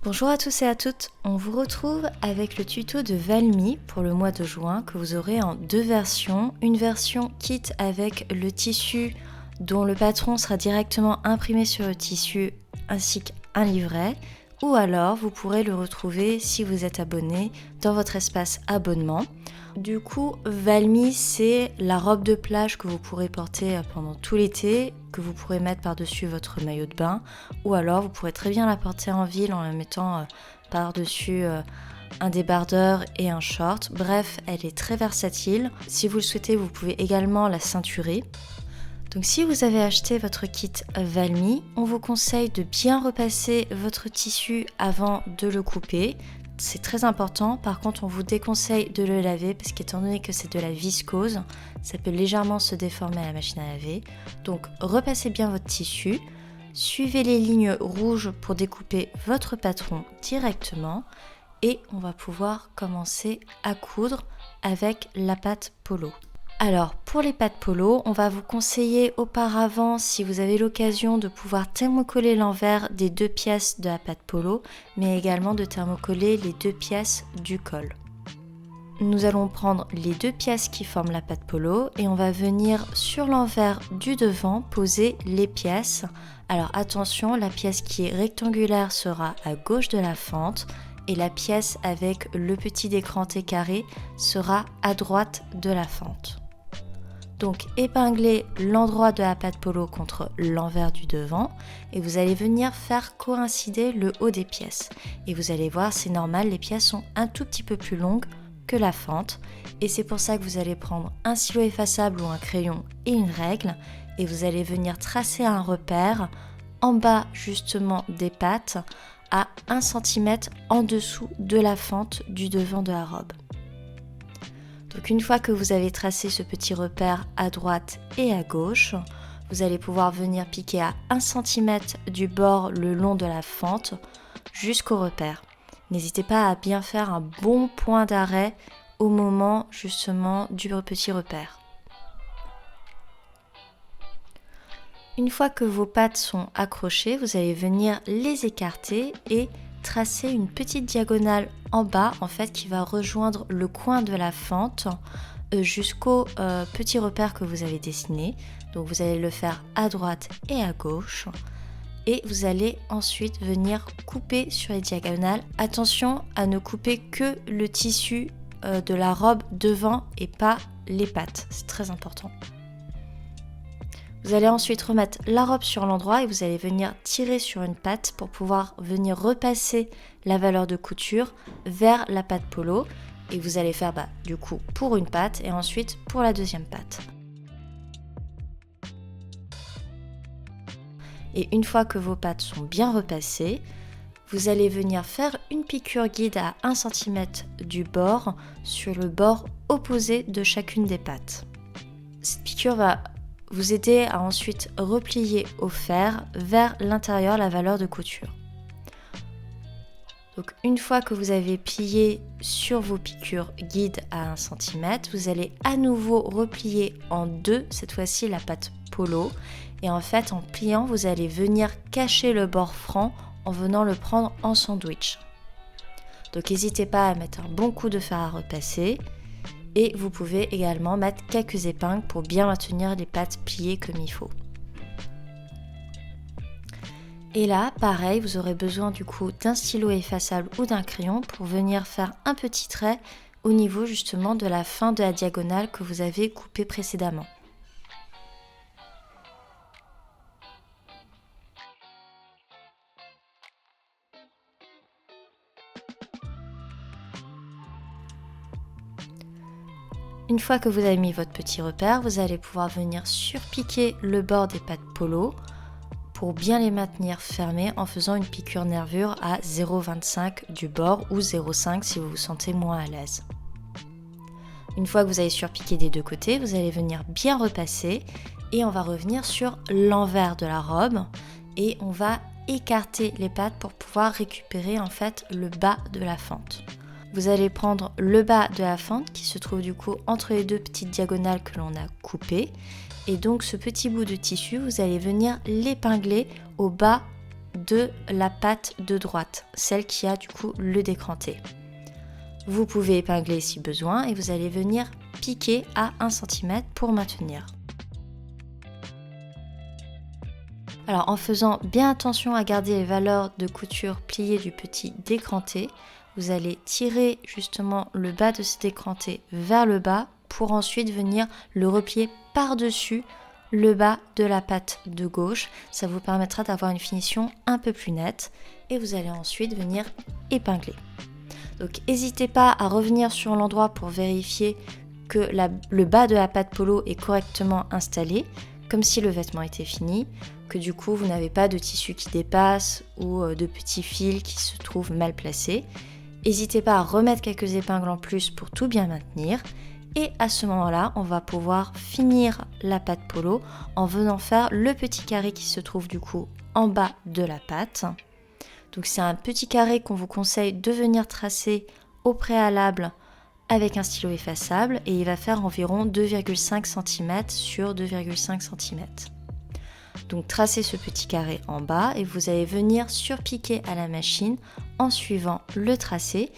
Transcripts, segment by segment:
Bonjour à tous et à toutes, on vous retrouve avec le tuto de Valmy pour le mois de juin que vous aurez en deux versions. Une version kit avec le tissu dont le patron sera directement imprimé sur le tissu ainsi qu'un livret, ou alors vous pourrez le retrouver si vous êtes abonné dans votre espace abonnement. Du coup, Valmy, c'est la robe de plage que vous pourrez porter pendant tout l'été, que vous pourrez mettre par-dessus votre maillot de bain, ou alors vous pourrez très bien la porter en ville en la mettant par-dessus un débardeur et un short. Bref, elle est très versatile. Si vous le souhaitez, vous pouvez également la ceinturer. Donc si vous avez acheté votre kit Valmy, on vous conseille de bien repasser votre tissu avant de le couper. C'est très important, par contre on vous déconseille de le laver parce qu'étant donné que c'est de la viscose, ça peut légèrement se déformer à la machine à laver. Donc repassez bien votre tissu, suivez les lignes rouges pour découper votre patron directement et on va pouvoir commencer à coudre avec la pâte polo. Alors pour les pâtes polo, on va vous conseiller auparavant, si vous avez l'occasion, de pouvoir thermocoller l'envers des deux pièces de la pâte polo, mais également de thermocoller les deux pièces du col. Nous allons prendre les deux pièces qui forment la pâte polo et on va venir sur l'envers du devant poser les pièces. Alors attention, la pièce qui est rectangulaire sera à gauche de la fente et la pièce avec le petit décranté carré sera à droite de la fente. Donc épinglez l'endroit de la pâte polo contre l'envers du devant et vous allez venir faire coïncider le haut des pièces. Et vous allez voir, c'est normal, les pièces sont un tout petit peu plus longues que la fente et c'est pour ça que vous allez prendre un stylo effaçable ou un crayon et une règle et vous allez venir tracer un repère en bas justement des pattes à 1 cm en dessous de la fente du devant de la robe. Donc une fois que vous avez tracé ce petit repère à droite et à gauche, vous allez pouvoir venir piquer à 1 cm du bord le long de la fente jusqu'au repère. N'hésitez pas à bien faire un bon point d'arrêt au moment justement du petit repère. Une fois que vos pattes sont accrochées, vous allez venir les écarter et tracer une petite diagonale en bas en fait qui va rejoindre le coin de la fente jusqu'au petit repère que vous avez dessiné. Donc vous allez le faire à droite et à gauche et vous allez ensuite venir couper sur les diagonales. Attention à ne couper que le tissu de la robe devant et pas les pattes, c'est très important. Vous allez ensuite remettre la robe sur l'endroit et vous allez venir tirer sur une patte pour pouvoir venir repasser la valeur de couture vers la pâte polo. Et vous allez faire du coup pour une patte et ensuite pour la deuxième patte. Et une fois que vos pattes sont bien repassées, vous allez venir faire une piqûre guide à 1 cm du bord sur le bord opposé de chacune des pattes. Cette piqûre va vous aider à ensuite replier au fer vers l'intérieur la valeur de couture. Donc une fois que vous avez plié sur vos piqûres guides à 1 cm, vous allez à nouveau replier en deux, cette fois-ci la pâte polo. Et en fait, en pliant, vous allez venir cacher le bord franc en venant le prendre en sandwich. Donc n'hésitez pas à mettre un bon coup de fer à repasser. Et vous pouvez également mettre quelques épingles pour bien maintenir les pattes pliées comme il faut. Et là, pareil, vous aurez besoin du coup d'un stylo effaçable ou d'un crayon pour venir faire un petit trait au niveau justement de la fin de la diagonale que vous avez coupée précédemment. Une fois que vous avez mis votre petit repère, vous allez pouvoir venir surpiquer le bord des pattes polo pour bien les maintenir fermés en faisant une piqûre nervure à 0,25 du bord ou 0,5 si vous vous sentez moins à l'aise. Une fois que vous avez surpiqué des deux côtés, vous allez venir bien repasser et on va revenir sur l'envers de la robe et on va écarter les pattes pour pouvoir récupérer en fait le bas de la fente. Vous allez prendre le bas de la fente qui se trouve du coup entre les deux petites diagonales que l'on a coupées. Et donc ce petit bout de tissu, vous allez venir l'épingler au bas de la patte de droite, celle qui a du coup le décranté. Vous pouvez épingler si besoin et vous allez venir piquer à 1 cm pour maintenir. Alors en faisant bien attention à garder les valeurs de couture pliées du petit décranté, vous allez tirer justement le bas de ce décranté vers le bas pour ensuite venir le replier par-dessus le bas de la patte de gauche. Ça vous permettra d'avoir une finition un peu plus nette et vous allez ensuite venir épingler. Donc n'hésitez pas à revenir sur l'endroit pour vérifier que le bas de la patte polo est correctement installé, comme si le vêtement était fini, que du coup vous n'avez pas de tissu qui dépasse ou de petits fils qui se trouvent mal placés. N'hésitez pas à remettre quelques épingles en plus pour tout bien maintenir. Et à ce moment-là, on va pouvoir finir la patte polo en venant faire le petit carré qui se trouve du coup en bas de la patte. Donc c'est un petit carré qu'on vous conseille de venir tracer au préalable avec un stylo effaçable et il va faire environ 2,5 cm sur 2,5 cm. Donc tracez ce petit carré en bas et vous allez venir surpiquer à la machine en suivant le tracé.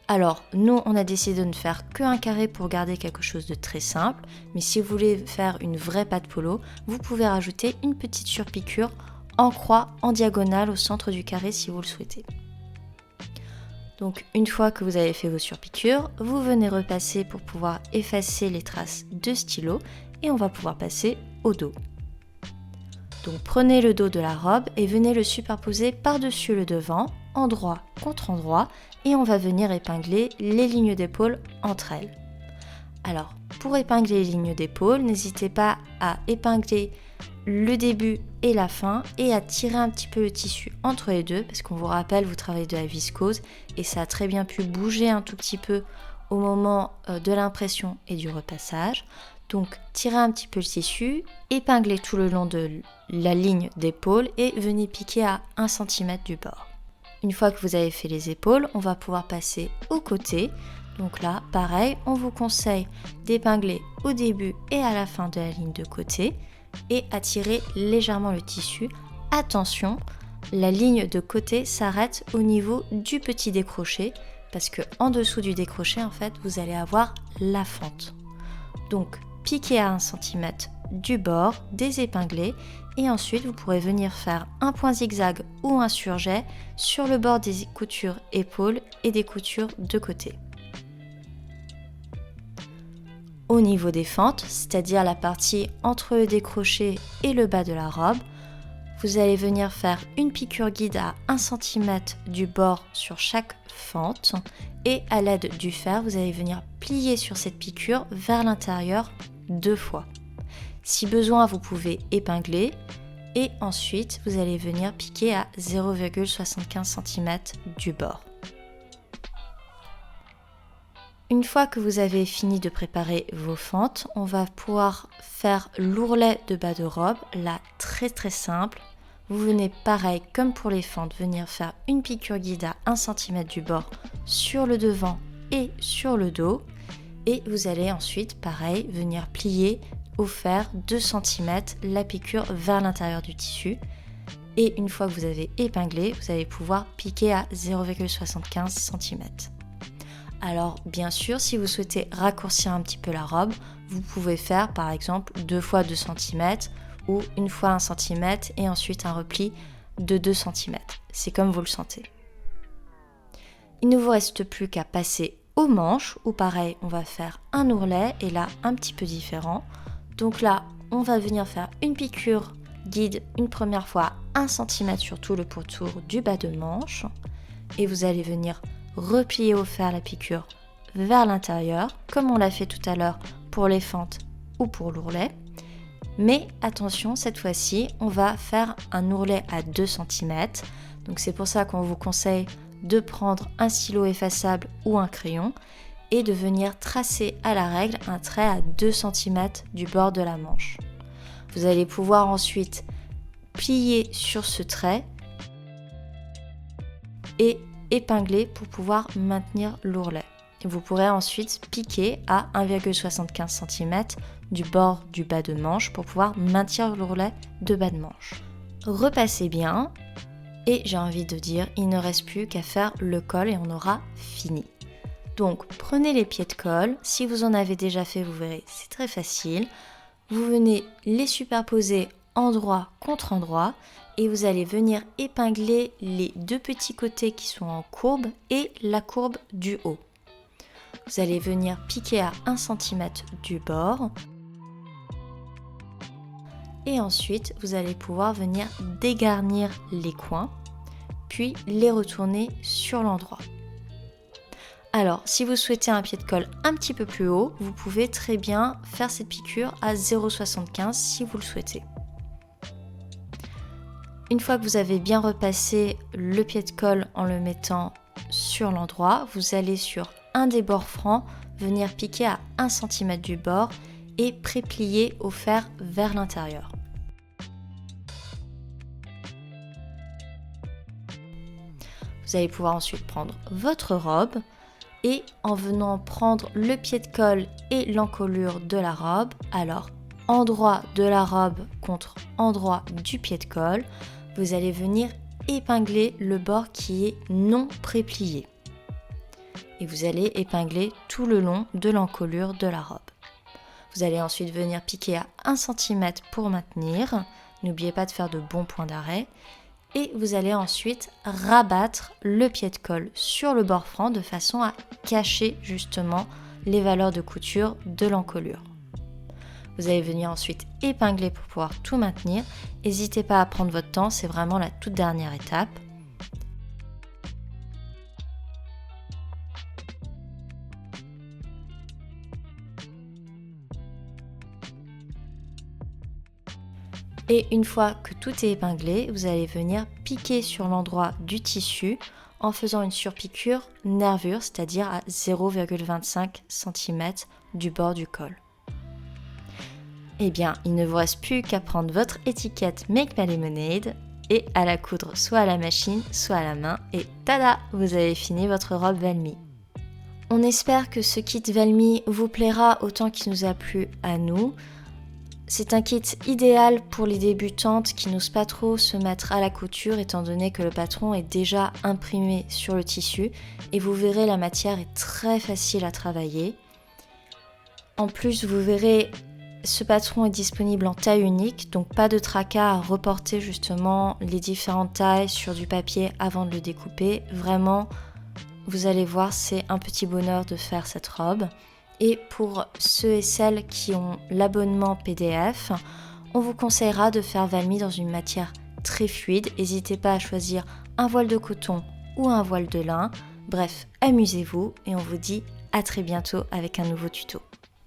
Alors nous on a décidé de ne faire qu'un carré pour garder quelque chose de très simple, mais si vous voulez faire une vraie patte polo, vous pouvez rajouter une petite surpiqûre en croix, en diagonale au centre du carré si vous le souhaitez. Donc une fois que vous avez fait vos surpiqûres, vous venez repasser pour pouvoir effacer les traces de stylo et on va pouvoir passer au dos. Donc prenez le dos de la robe et venez le superposer par-dessus le devant, endroit contre endroit, et on va venir épingler les lignes d'épaule entre elles. Alors pour épingler les lignes d'épaule, n'hésitez pas à épingler le début et la fin et à tirer un petit peu le tissu entre les deux parce qu'on vous rappelle, vous travaillez de la viscose et ça a très bien pu bouger un tout petit peu au moment de l'impression et du repassage. Donc tirez un petit peu le tissu, épinglez tout le long de la ligne d'épaule et venez piquer à 1 cm du bord. Une fois que vous avez fait les épaules, on va pouvoir passer au côté. Donc là, pareil, on vous conseille d'épingler au début et à la fin de la ligne de côté et à tirer légèrement le tissu. Attention, la ligne de côté s'arrête au niveau du petit décroché parce que en dessous du décroché, en fait, vous allez avoir la fente. Donc, piquez à 1 cm du bord, désépingler et ensuite vous pourrez venir faire un point zigzag ou un surjet sur le bord des coutures épaules et des coutures de côté. Au niveau des fentes, c'est-à-dire la partie entre le décroché et le bas de la robe, vous allez venir faire une piqûre guide à 1 cm du bord sur chaque fente et à l'aide du fer, vous allez venir plier sur cette piqûre vers l'intérieur 2 fois. Si besoin, vous pouvez épingler et ensuite vous allez venir piquer à 0,75 cm du bord. Une fois que vous avez fini de préparer vos fentes, on va pouvoir faire l'ourlet de bas de robe, là très simple. Vous venez pareil comme pour les fentes, venir faire une piqûre guide à 1 cm du bord sur le devant et sur le dos. Et vous allez ensuite, pareil, venir plier au fer 2 cm la piqûre vers l'intérieur du tissu. Et une fois que vous avez épinglé, vous allez pouvoir piquer à 0,75 cm. Alors bien sûr, si vous souhaitez raccourcir un petit peu la robe, vous pouvez faire par exemple 2 fois 2 cm ou 1 fois 1 cm et ensuite un repli de 2 cm. C'est comme vous le sentez. Il ne vous reste plus qu'à passer aux manches où pareil, on va faire un ourlet et là un petit peu différent. Donc là, on va venir faire une piqûre guide une première fois 1 cm sur tout le pourtour du bas de manche et vous allez venir replier au fer la piqûre vers l'intérieur, comme on l'a fait tout à l'heure pour les fentes ou pour l'ourlet. Mais attention, cette fois-ci, on va faire un ourlet à 2 cm. Donc c'est pour ça qu'on vous conseille de prendre un stylo effaçable ou un crayon et de venir tracer à la règle un trait à 2 cm du bord de la manche. Vous allez pouvoir ensuite plier sur ce trait et épingler pour pouvoir maintenir l'ourlet. Et vous pourrez ensuite piquer à 1,75 cm du bord du bas de manche pour pouvoir maintenir l'ourlet de bas de manche. Repassez bien Et j'ai envie de dire, il ne reste plus qu'à faire le col et on aura fini. Donc prenez les pieds de colle, si vous en avez déjà fait, vous verrez, c'est très facile. Vous venez les superposer endroit contre endroit et vous allez venir épingler les deux petits côtés qui sont en courbe et la courbe du haut. Vous allez venir piquer à 1 cm du bord et ensuite vous allez pouvoir venir dégarnir les coins puis les retourner sur l'endroit. Alors, si vous souhaitez un pied de colle un petit peu plus haut, vous pouvez très bien faire cette piqûre à 0,75 si vous le souhaitez. Une fois que vous avez bien repassé le pied de colle en le mettant sur l'endroit, vous allez sur un des bords francs venir piquer à 1 cm du bord et préplier au fer vers l'intérieur. Vous allez pouvoir ensuite prendre votre robe et en venant prendre le pied de colle et l'encolure de la robe, alors endroit de la robe contre endroit du pied de colle, vous allez venir épingler le bord qui est non préplié. Et vous allez épingler tout le long de l'encolure de la robe. Vous allez ensuite venir piquer à 1 cm pour maintenir. N'oubliez pas de faire de bons points d'arrêt. Et vous allez ensuite rabattre le pied de colle sur le bord franc de façon à cacher justement les valeurs de couture de l'encolure. Vous allez venir ensuite épingler pour pouvoir tout maintenir. N'hésitez pas à prendre votre temps, c'est vraiment la toute dernière étape. Et une fois que tout est épinglé, vous allez venir piquer sur l'endroit du tissu en faisant une surpiqûre nervure, c'est-à-dire à 0,25 cm du bord du col. Eh bien, il ne vous reste plus qu'à prendre votre étiquette Make My Lemonade et à la coudre soit à la machine, soit à la main et tada, vous avez fini votre robe Valmy. On espère que ce kit Valmy vous plaira autant qu'il nous a plu à nous. C'est un kit idéal pour les débutantes qui n'osent pas trop se mettre à la couture étant donné que le patron est déjà imprimé sur le tissu et vous verrez la matière est très facile à travailler. En plus vous verrez ce patron est disponible en taille unique donc pas de tracas à reporter justement les différentes tailles sur du papier avant de le découper. Vraiment vous allez voir c'est un petit bonheur de faire cette robe. Et pour ceux et celles qui ont l'abonnement PDF, on vous conseillera de faire Valmy dans une matière très fluide. N'hésitez pas à choisir un voile de coton ou un voile de lin. Bref, amusez-vous et on vous dit à très bientôt avec un nouveau tuto.